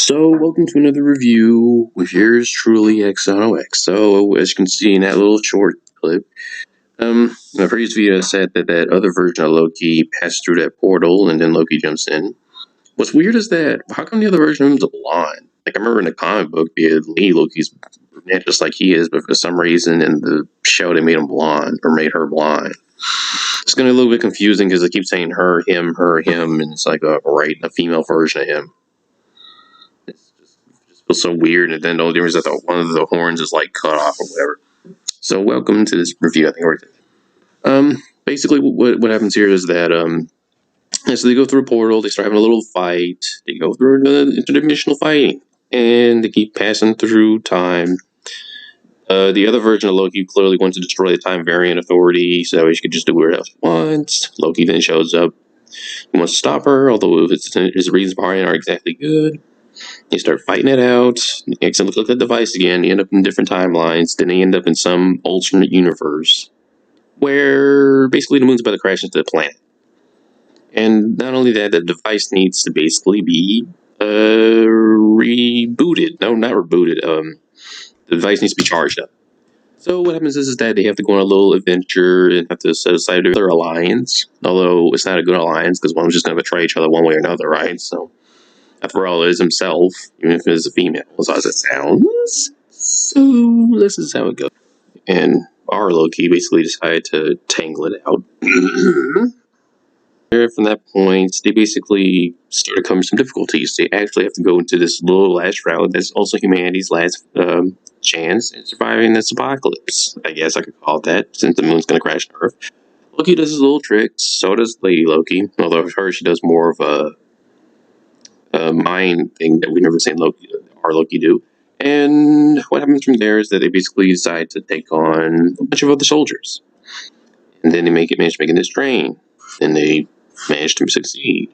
So, welcome to another review with yours truly, XOX. So, as you can see in that little short clip, my previous video said that other version of Loki passed through that portal and then Loki jumps in. What's weird is that, how come the other version of him's a blonde? Like, I remember in the comic book, Loki's brunette just like he is, but for some reason in the show they made him blonde, or made her blonde. It's going to be a little bit confusing because they keep saying her, him, and it's like, a female version of him. It's just feels so weird, and then the only difference is that one of the horns is like cut off or whatever. So welcome to this review. I think basically what happens here is that so they go through a portal, they start having a little fight, they go through the interdimensional fighting, and they keep passing through time. The other version of Loki clearly wants to destroy the Time Variant Authority, so that way she could just do whatever else she wants. Loki then shows up. He wants to stop her, although his reasons behind it aren't exactly good. You start fighting it out. You accidentally click the device again. You end up in different timelines. Then you end up in some alternate universe where basically the moon's about to crash into the planet. And not only that, the device needs to basically be rebooted. No, not rebooted. The device needs to be charged up. So what happens is that they have to go on a little adventure and have to set aside their alliance. Although it's not a good alliance because one's just going to betray each other one way or another, right? So after all, it is himself, even if it is a female, as it sounds. So this is how it goes. And our Loki basically decided to tangle it out. From that point, they basically started coming some difficulties. They actually have to go into this little last route that's also humanity's last chance at surviving this apocalypse. I guess I could call it that, since the moon's going to crash on Earth. Loki does his little tricks, so does Lady Loki, although for her she does more of a mind thing that we never seen our Loki do. And what happens from there is that they basically decide to take on a bunch of other soldiers. And then they manage to make this train. And they manage to succeed.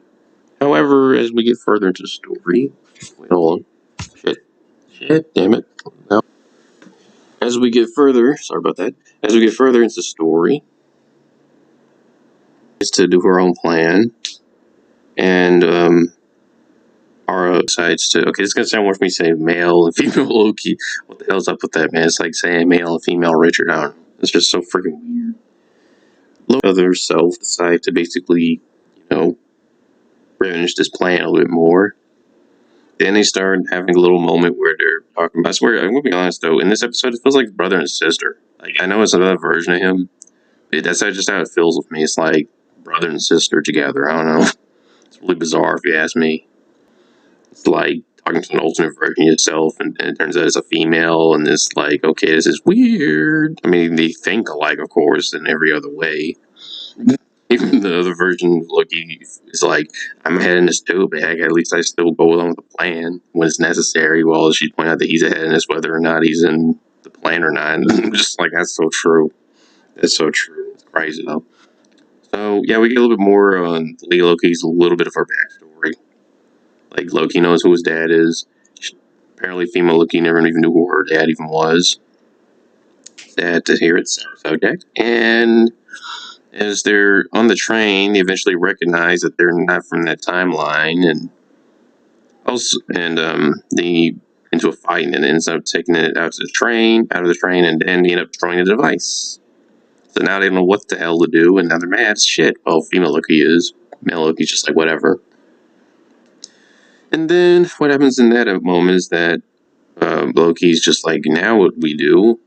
However, as we get further into the story... Wait, hold on. Shit, damn it. No. As we get further... Sorry about that. As we get further into the story... is to do her own plan. And, Ara decides to... Okay, it's going to sound worse for me saying male and female Loki. What the hell's up with that, man? It's like saying male and female Richard. I don't know. It's just so freaking weird. Loki of herself decide to basically, finish this plan a little bit more. Then they start having a little moment where they're talking about... I swear, I'm going to be honest, though. In this episode, it feels like brother and sister. Like, I know it's another version of him. But that's just how it feels with me. It's like brother and sister together. I don't know. It's really bizarre if you ask me. It's like talking to an alternate version of yourself, and it turns out it's a female, and it's like, okay, this is weird. I mean, they think alike, of course, in every other way. Even the other version of Loki is like, I'm ahead in this too, but heck, at least I still go along with the plan when it's necessary. Well, she pointed out that he's ahead in this whether or not he's in the plan or not. And I'm just like, that's so true. That's so true. It's crazy, though. So, yeah, we get a little bit more on Loki's, a little bit of her backstory. Like, Loki knows who his dad is. Apparently, female Loki never even knew who her dad even was. Sad to hear it, sour subject. And as they're on the train, they eventually recognize that they're not from that timeline, and they into a fight, and ends up taking it out of the train, and then they end up destroying the device. So now they don't know what the hell to do, and now they're mad as shit. Well, female Loki is. Male Loki's just like, whatever. And then what happens in that moment is that Loki's just like, now what we do?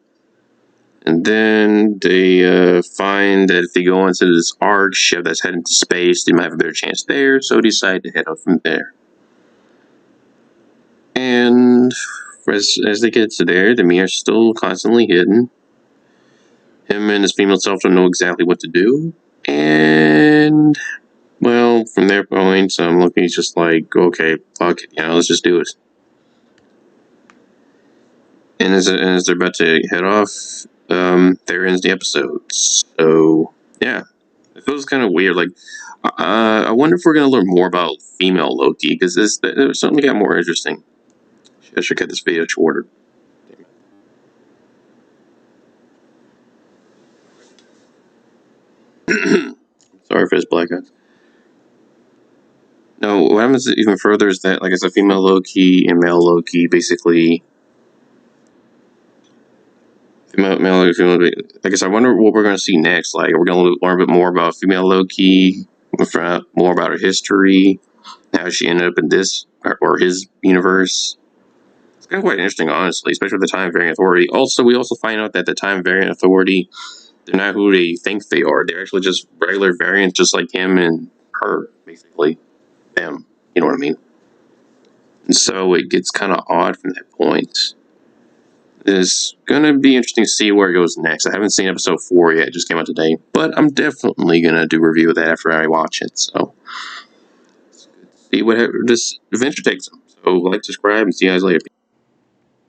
And then they find that if they go onto this arc ship that's heading to space, they might have a better chance there, so they decide to head up from there. And as they get to there, the mirror's still constantly hidden. Him and his female self don't know exactly what to do. And, well, from their point, Loki's just like, okay, fuck it, let's just do it. And as they're about to head off, there ends the episode. So, yeah. It feels kind of weird. Like, I wonder if we're going to learn more about female Loki, because it certainly got more interesting. I should cut this video shorter. Sorry for this blackout. No, what happens even further is that, like I said, female Loki and male Loki basically. Male Loki, female Loki. I guess I wonder what we're going to see next. Like, we're going to learn a bit more about female Loki, more about her history, how she ended up in this or his universe. It's kind of quite interesting, honestly, especially with the Time Variant Authority. Also, we also find out that the Time Variant Authority, they're not who they think they are. They're actually just regular variants, just like him and her, basically. Them. You know what I mean? And so it gets kind of odd from that point. It's going to be interesting to see where it goes next. I haven't seen episode 4 yet. It just came out today. But I'm definitely going to do a review of that after I watch it. So, see what this adventure takes them. So, like, subscribe, and see you guys later.